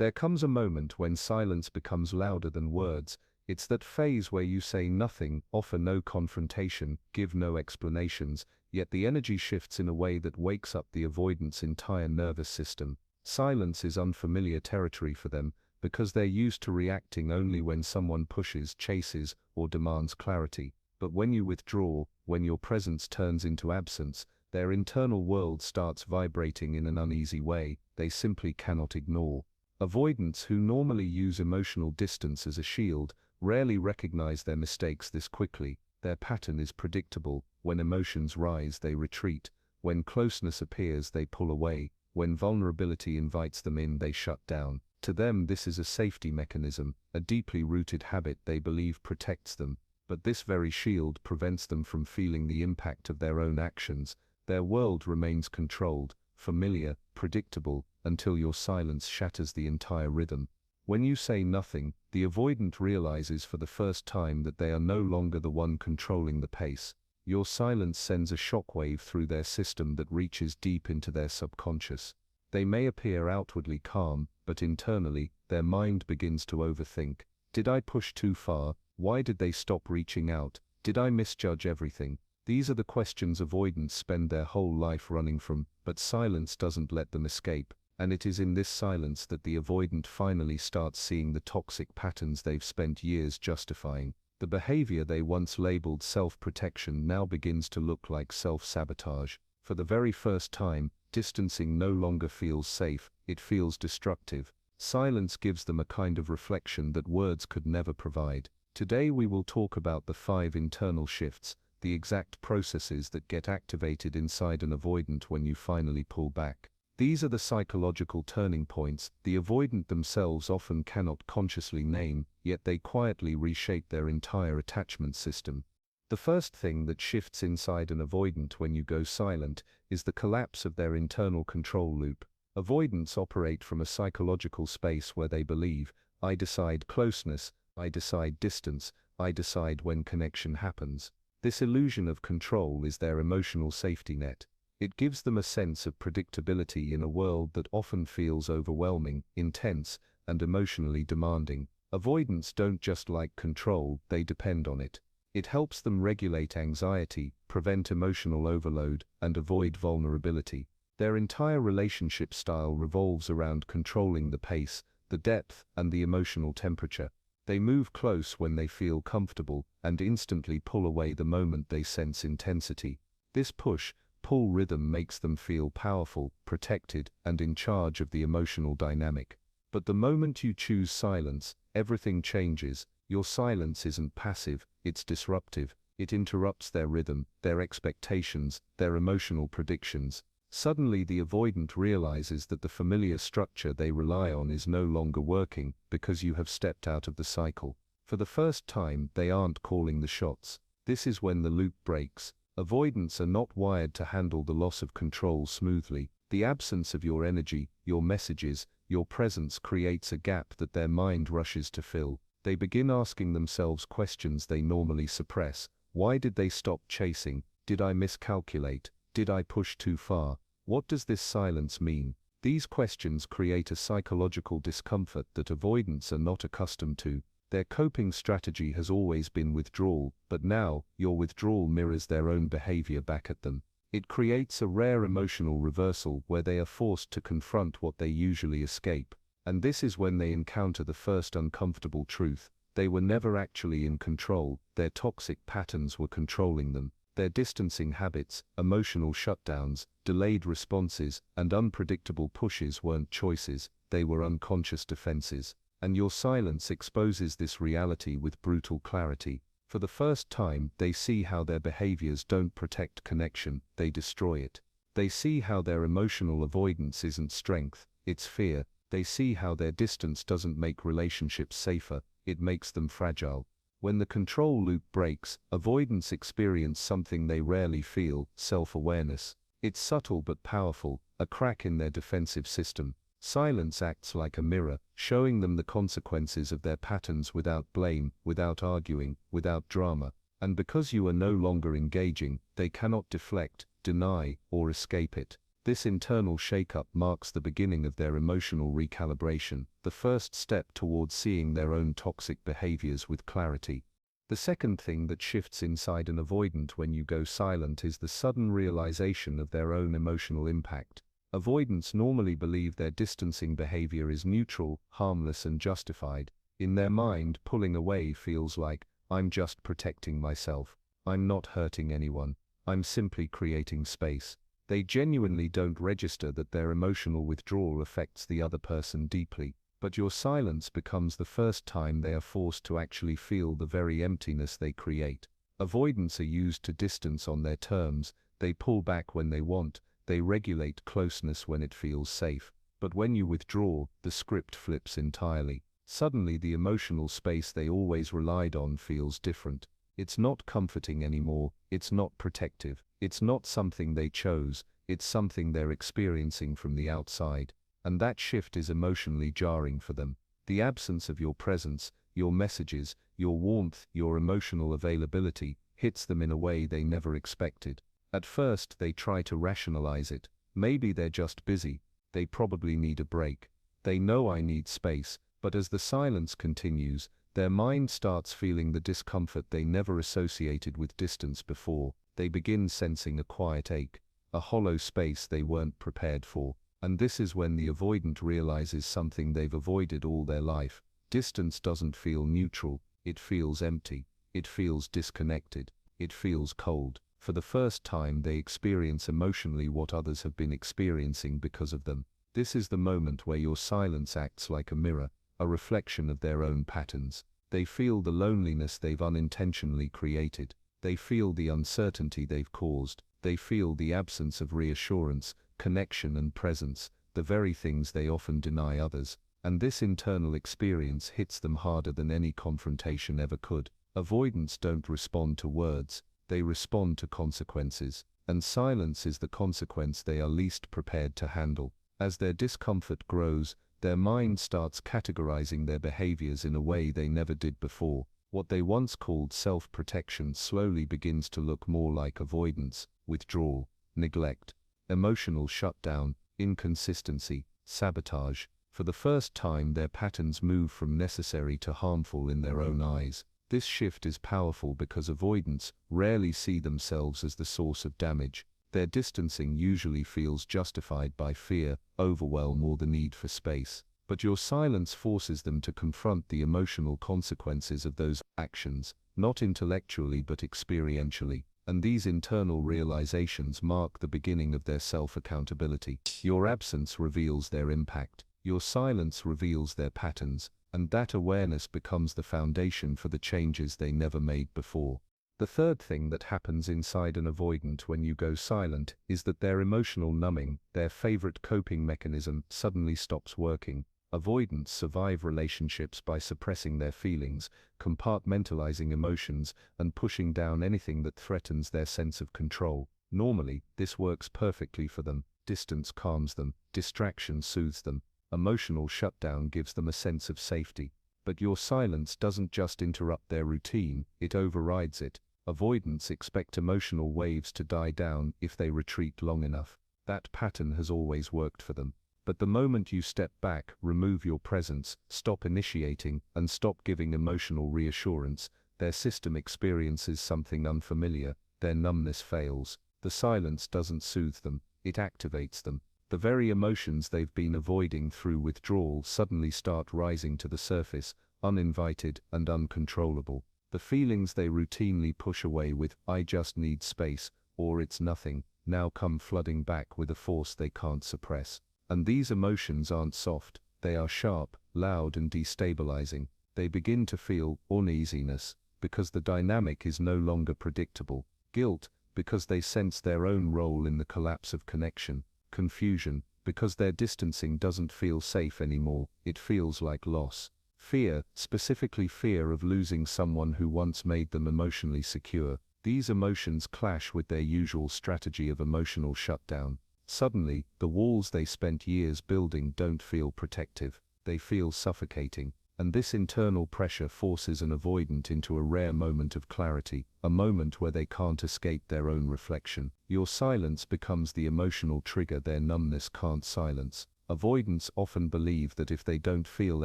There comes a moment when silence becomes louder than words. It's that phase where you say nothing, offer no confrontation, give no explanations, yet the energy shifts in a way that wakes up the avoidant's entire nervous system. Silence is unfamiliar territory for them, because they're used to reacting only when someone pushes, chases, or demands clarity. But when you withdraw, when your presence turns into absence, their internal world starts vibrating in an uneasy way they simply cannot ignore. Avoidants who normally use emotional distance as a shield rarely recognize their mistakes this quickly. Their pattern is predictable. When emotions rise, they retreat. When closeness appears, they pull away. When vulnerability invites them in, they shut down. To them, this is a safety mechanism, a deeply rooted habit they believe protects them. But this very shield prevents them from feeling the impact of their own actions. Their world remains controlled, familiar, predictable, until your silence shatters the entire rhythm. When you say nothing, the avoidant realizes for the first time that they are no longer the one controlling the pace. Your silence sends a shockwave through their system that reaches deep into their subconscious. They may appear outwardly calm, but internally, their mind begins to overthink. Did I push too far? Why did they stop reaching out? Did I misjudge everything? These are the questions avoidants spend their whole life running from, but silence doesn't let them escape. And it is in this silence that the avoidant finally starts seeing the toxic patterns they've spent years justifying. The behavior they once labeled self-protection now begins to look like self-sabotage. For the very first time, distancing no longer feels safe, it feels destructive. Silence gives them a kind of reflection that words could never provide. Today we will talk about the 5 internal shifts, the exact processes that get activated inside an avoidant when you finally pull back. These are the psychological turning points the avoidant themselves often cannot consciously name, yet they quietly reshape their entire attachment system. The first thing that shifts inside an avoidant when you go silent is the collapse of their internal control loop. Avoidants operate from a psychological space where they believe, I decide closeness, I decide distance, I decide when connection happens. This illusion of control is their emotional safety net. It gives them a sense of predictability in a world that often feels overwhelming, intense, and emotionally demanding. Avoidants don't just like control, they depend on it. It helps them regulate anxiety, prevent emotional overload, and avoid vulnerability. Their entire relationship style revolves around controlling the pace, the depth, and the emotional temperature. They move close when they feel comfortable, and instantly pull away the moment they sense intensity. This push-pull rhythm makes them feel powerful, protected, and in charge of the emotional dynamic. But the moment you choose silence, everything changes. Your silence isn't passive, it's disruptive. It interrupts their rhythm, their expectations, their emotional predictions. Suddenly the avoidant realizes that the familiar structure they rely on is no longer working because you have stepped out of the cycle. For the first time, they aren't calling the shots. This is when the loop breaks. Avoidants are not wired to handle the loss of control smoothly. The absence of your energy, your messages, your presence creates a gap that their mind rushes to fill. They begin asking themselves questions they normally suppress. Why did they stop chasing? Did I miscalculate? Did I push too far? What does this silence mean? These questions create a psychological discomfort that avoidants are not accustomed to. Their coping strategy has always been withdrawal, but now, your withdrawal mirrors their own behavior back at them. It creates a rare emotional reversal where they are forced to confront what they usually escape. And this is when they encounter the first uncomfortable truth. They were never actually in control, their toxic patterns were controlling them. Their distancing habits, emotional shutdowns, delayed responses, and unpredictable pushes weren't choices, they were unconscious defenses. And your silence exposes this reality with brutal clarity. For the first time, they see how their behaviors don't protect connection, they destroy it. They see how their emotional avoidance isn't strength, it's fear. They see how their distance doesn't make relationships safer, it makes them fragile. When the control loop breaks, avoidants experience something they rarely feel, self-awareness. It's subtle but powerful, a crack in their defensive system. Silence acts like a mirror, showing them the consequences of their patterns without blame, without arguing, without drama. And because you are no longer engaging, they cannot deflect, deny, or escape it. This internal shake-up marks the beginning of their emotional recalibration, the first step towards seeing their own toxic behaviors with clarity. The second thing that shifts inside an avoidant when you go silent is the sudden realization of their own emotional impact. Avoidants normally believe their distancing behavior is neutral, harmless and justified. In their mind, pulling away feels like, I'm just protecting myself. I'm not hurting anyone. I'm simply creating space. They genuinely don't register that their emotional withdrawal affects the other person deeply. But your silence becomes the first time they are forced to actually feel the very emptiness they create. Avoidants are used to distance on their terms. They pull back when they want. They regulate closeness when it feels safe. But when you withdraw, the script flips entirely. Suddenly the emotional space they always relied on feels different. It's not comforting anymore, it's not protective, it's not something they chose, it's something they're experiencing from the outside. And that shift is emotionally jarring for them. The absence of your presence, your messages, your warmth, your emotional availability, hits them in a way they never expected. At first they try to rationalize it. Maybe they're just busy. They probably need a break. They know I need space, but as the silence continues, their mind starts feeling the discomfort they never associated with distance before. They begin sensing a quiet ache, a hollow space they weren't prepared for. And this is when the avoidant realizes something they've avoided all their life. Distance doesn't feel neutral, it feels empty, it feels disconnected, it feels cold. For the first time they experience emotionally what others have been experiencing because of them. This is the moment where your silence acts like a mirror, a reflection of their own patterns. They feel the loneliness they've unintentionally created. They feel the uncertainty they've caused. They feel the absence of reassurance, connection and presence, the very things they often deny others. And this internal experience hits them harder than any confrontation ever could. Avoidants don't respond to words, they respond to consequences. And silence is the consequence they are least prepared to handle. As their discomfort grows, their mind starts categorizing their behaviors in a way they never did before. What they once called self-protection slowly begins to look more like avoidance, withdrawal, neglect, emotional shutdown, inconsistency, sabotage. For the first time their patterns move from necessary to harmful in their own eyes. This shift is powerful because avoidants rarely see themselves as the source of damage. Their distancing usually feels justified by fear, overwhelm or the need for space. But your silence forces them to confront the emotional consequences of those actions, not intellectually but experientially. And these internal realizations mark the beginning of their self-accountability. Your absence reveals their impact. Your silence reveals their patterns, and that awareness becomes the foundation for the changes they never made before. The third thing that happens inside an avoidant when you go silent is that their emotional numbing, their favorite coping mechanism, suddenly stops working. Avoidants survive relationships by suppressing their feelings, compartmentalizing emotions, and pushing down anything that threatens their sense of control. Normally, this works perfectly for them. Distance calms them, distraction soothes them, emotional shutdown gives them a sense of safety. But your silence doesn't just interrupt their routine, it overrides it. Avoidants expect emotional waves to die down if they retreat long enough. That pattern has always worked for them. But the moment you step back, remove your presence, stop initiating, and stop giving emotional reassurance, their system experiences something unfamiliar. Their numbness fails. The silence doesn't soothe them, it activates them. The very emotions they've been avoiding through withdrawal suddenly start rising to the surface, uninvited and uncontrollable. The feelings they routinely push away with, "I just need space," or "it's nothing," now come flooding back with a force they can't suppress. And these emotions aren't soft, they are sharp, loud and destabilizing. They begin to feel uneasiness, because the dynamic is no longer predictable. Guilt, because they sense their own role in the collapse of connection. Confusion, because their distancing doesn't feel safe anymore, it feels like loss. Fear, specifically fear of losing someone who once made them emotionally secure. These emotions clash with their usual strategy of emotional shutdown. Suddenly, the walls they spent years building don't feel protective, they feel suffocating. And this internal pressure forces an avoidant into a rare moment of clarity, a moment where they can't escape their own reflection. Your silence becomes the emotional trigger their numbness can't silence. Avoidants often believe that if they don't feel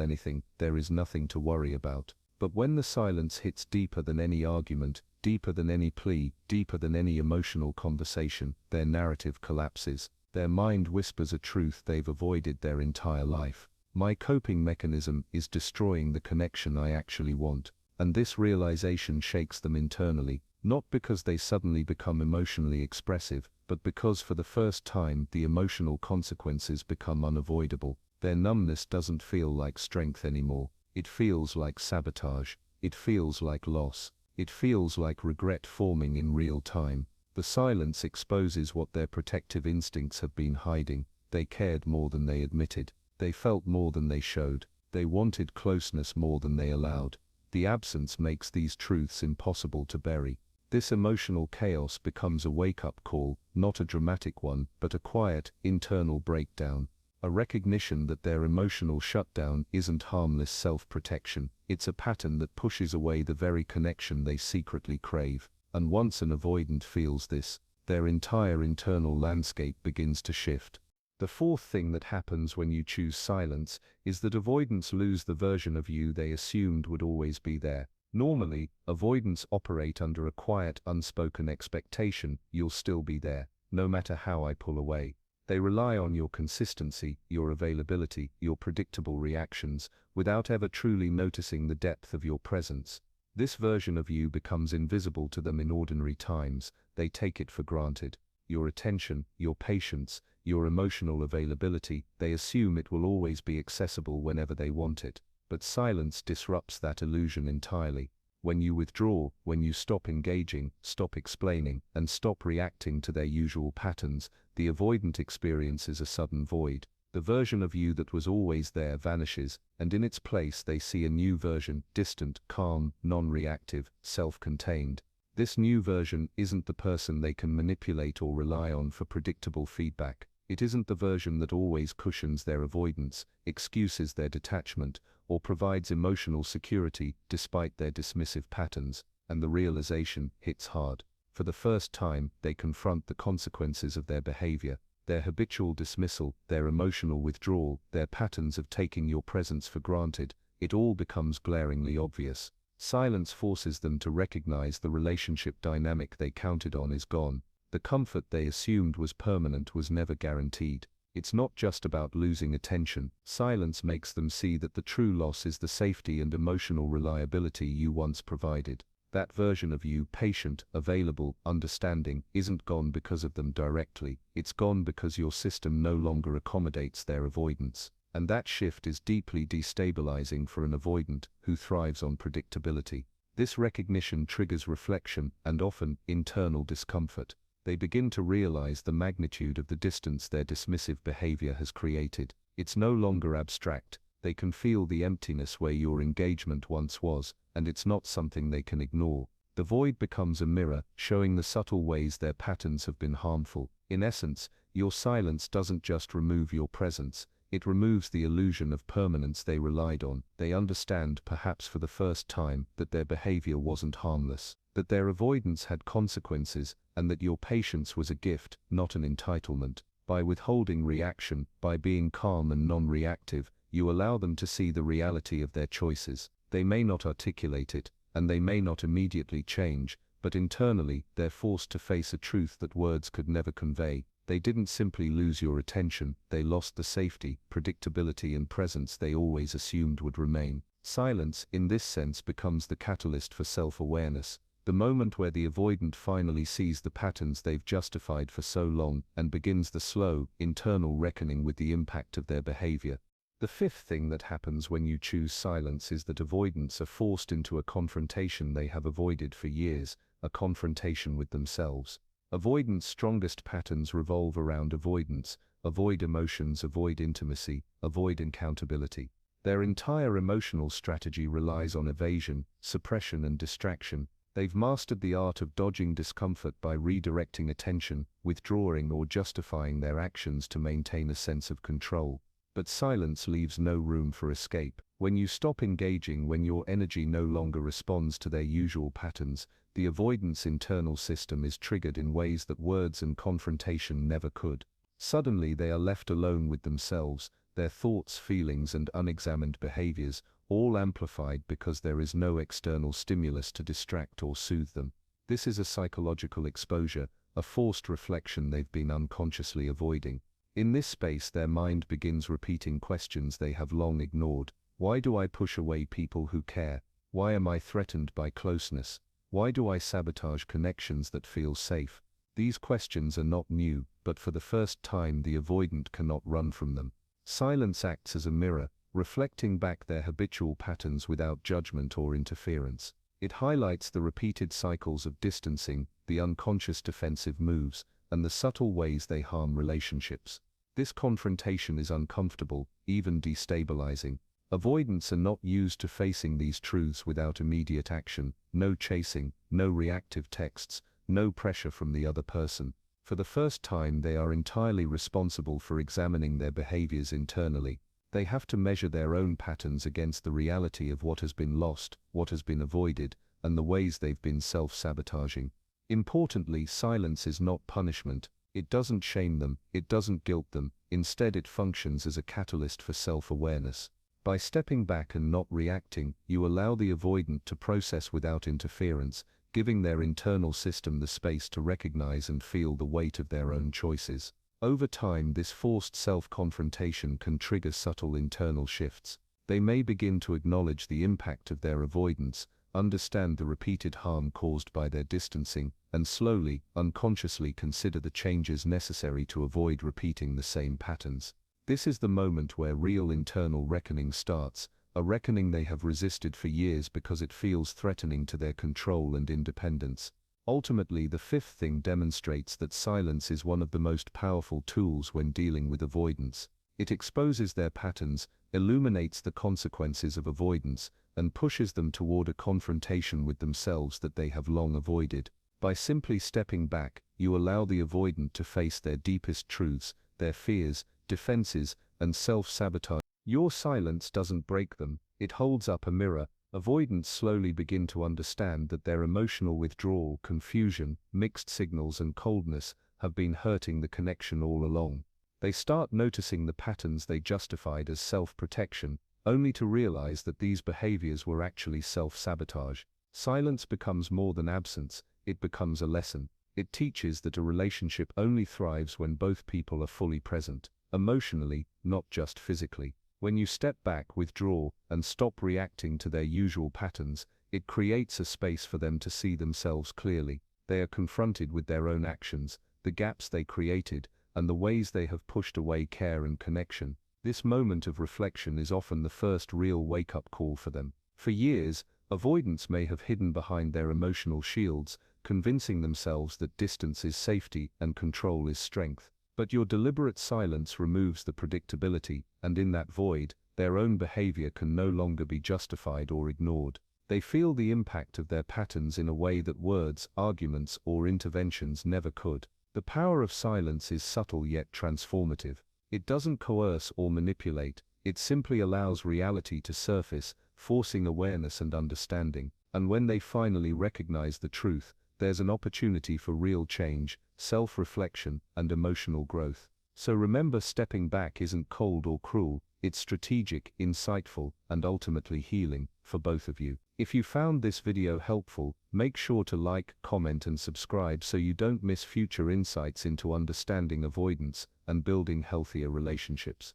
anything, there is nothing to worry about. But when the silence hits deeper than any argument, deeper than any plea, deeper than any emotional conversation, their narrative collapses. Their mind whispers a truth they've avoided their entire life. My coping mechanism is destroying the connection I actually want. And this realization shakes them internally, not because they suddenly become emotionally expressive, but because for the first time the emotional consequences become unavoidable. Their numbness doesn't feel like strength anymore. It feels like sabotage. It feels like loss. It feels like regret forming in real time. The silence exposes what their protective instincts have been hiding. They cared more than they admitted. They felt more than they showed. They wanted closeness more than they allowed. The absence makes these truths impossible to bury. This emotional chaos becomes a wake-up call, not a dramatic one, but a quiet, internal breakdown. A recognition that their emotional shutdown isn't harmless self-protection. It's a pattern that pushes away the very connection they secretly crave. And once an avoidant feels this, their entire internal landscape begins to shift. The fourth thing that happens when you choose silence is that avoidants lose the version of you they assumed would always be there. Normally, avoidants operate under a quiet, unspoken expectation you'll still be there, no matter how I pull away. They rely on your consistency, your availability, your predictable reactions, without ever truly noticing the depth of your presence. This version of you becomes invisible to them in ordinary times. They take it for granted. Your attention, your patience, your emotional availability, they assume it will always be accessible whenever they want it. But silence disrupts that illusion entirely. When you withdraw, when you stop engaging, stop explaining, and stop reacting to their usual patterns, the avoidant experiences a sudden void. The version of you that was always there vanishes, and in its place they see a new version, distant, calm, non-reactive, self-contained. This new version isn't the person they can manipulate or rely on for predictable feedback. It isn't the version that always cushions their avoidance, excuses their detachment, or provides emotional security despite their dismissive patterns. And the realization hits hard. For the first time, they confront the consequences of their behavior. Their habitual dismissal, their emotional withdrawal, their patterns of taking your presence for granted, it all becomes glaringly obvious. Silence forces them to recognize the relationship dynamic they counted on is gone. The comfort they assumed was permanent was never guaranteed. It's not just about losing attention. Silence makes them see that the true loss is the safety and emotional reliability you once provided. That version of you, patient, available, understanding, isn't gone because of them directly. It's gone because your system no longer accommodates their avoidance. And that shift is deeply destabilizing for an avoidant who thrives on predictability. This recognition triggers reflection and often internal discomfort. They begin to realize the magnitude of the distance their dismissive behavior has created. It's no longer abstract. They can feel the emptiness where your engagement once was, and it's not something they can ignore. The void becomes a mirror, showing the subtle ways their patterns have been harmful. In essence, your silence doesn't just remove your presence, it removes the illusion of permanence they relied on. They understand, perhaps for the first time, that their behavior wasn't harmless, that their avoidance had consequences, and that your patience was a gift, not an entitlement. By withholding reaction, by being calm and non-reactive, you allow them to see the reality of their choices. They may not articulate it, and they may not immediately change, but internally, they're forced to face a truth that words could never convey. They didn't simply lose your attention, they lost the safety, predictability and presence they always assumed would remain. Silence, in this sense, becomes the catalyst for self-awareness, the moment where the avoidant finally sees the patterns they've justified for so long and begins the slow, internal reckoning with the impact of their behavior. The fifth thing that happens when you choose silence is that avoidants are forced into a confrontation they have avoided for years, a confrontation with themselves. Avoidance' strongest patterns revolve around avoidance: avoid emotions, avoid intimacy, avoid accountability. Their entire emotional strategy relies on evasion, suppression and distraction. They've mastered the art of dodging discomfort by redirecting attention, withdrawing or justifying their actions to maintain a sense of control. But silence leaves no room for escape. When you stop engaging, when your energy no longer responds to their usual patterns, the avoidance internal system is triggered in ways that words and confrontation never could. Suddenly they are left alone with themselves, their thoughts, feelings, and unexamined behaviors, all amplified because there is no external stimulus to distract or soothe them. This is a psychological exposure, a forced reflection they've been unconsciously avoiding. In this space their mind begins repeating questions they have long ignored. Why do I push away people who care? Why am I threatened by closeness? Why do I sabotage connections that feel safe? These questions are not new, but for the first time the avoidant cannot run from them. Silence acts as a mirror, reflecting back their habitual patterns without judgment or interference. It highlights the repeated cycles of distancing, the unconscious defensive moves, and the subtle ways they harm relationships. This confrontation is uncomfortable, even destabilizing. Avoidants are not used to facing these truths without immediate action, no chasing, no reactive texts, no pressure from the other person. For the first time they are entirely responsible for examining their behaviors internally. They have to measure their own patterns against the reality of what has been lost, what has been avoided, and the ways they've been self-sabotaging. Importantly, silence is not punishment. It doesn't shame them, it doesn't guilt them, instead it functions as a catalyst for self-awareness. By stepping back and not reacting, you allow the avoidant to process without interference, giving their internal system the space to recognize and feel the weight of their own choices. Over time, this forced self-confrontation can trigger subtle internal shifts. They may begin to acknowledge the impact of their avoidance, understand the repeated harm caused by their distancing, and slowly, unconsciously consider the changes necessary to avoid repeating the same patterns. This is the moment where real internal reckoning starts, a reckoning they have resisted for years because it feels threatening to their control and independence. Ultimately, the fifth thing demonstrates that silence is one of the most powerful tools when dealing with avoidance. It exposes their patterns, illuminates the consequences of avoidance, and pushes them toward a confrontation with themselves that they have long avoided. By simply stepping back, you allow the avoidant to face their deepest truths, their fears, defenses, and self-sabotage. Your silence doesn't break them, it holds up a mirror. Avoidants slowly begin to understand that their emotional withdrawal, confusion, mixed signals, and coldness have been hurting the connection all along. They start noticing the patterns they justified as self-protection, only to realize that these behaviors were actually self-sabotage. Silence becomes more than absence, it becomes a lesson. It teaches that a relationship only thrives when both people are fully present, emotionally, not just physically. When you step back, withdraw, and stop reacting to their usual patterns, it creates a space for them to see themselves clearly. They are confronted with their own actions, the gaps they created, and the ways they have pushed away care and connection. This moment of reflection is often the first real wake-up call for them. For years, avoidants may have hidden behind their emotional shields, convincing themselves that distance is safety and control is strength. But your deliberate silence removes the predictability, and in that void, their own behavior can no longer be justified or ignored. They feel the impact of their patterns in a way that words, arguments, or interventions never could. The power of silence is subtle yet transformative. It doesn't coerce or manipulate, it simply allows reality to surface, forcing awareness and understanding. And when they finally recognize the truth, there's an opportunity for real change, self-reflection, and emotional growth. So remember, stepping back isn't cold or cruel, it's strategic, insightful, and ultimately healing, for both of you. If you found this video helpful, make sure to like, comment, and subscribe so you don't miss future insights into understanding avoidance and building healthier relationships.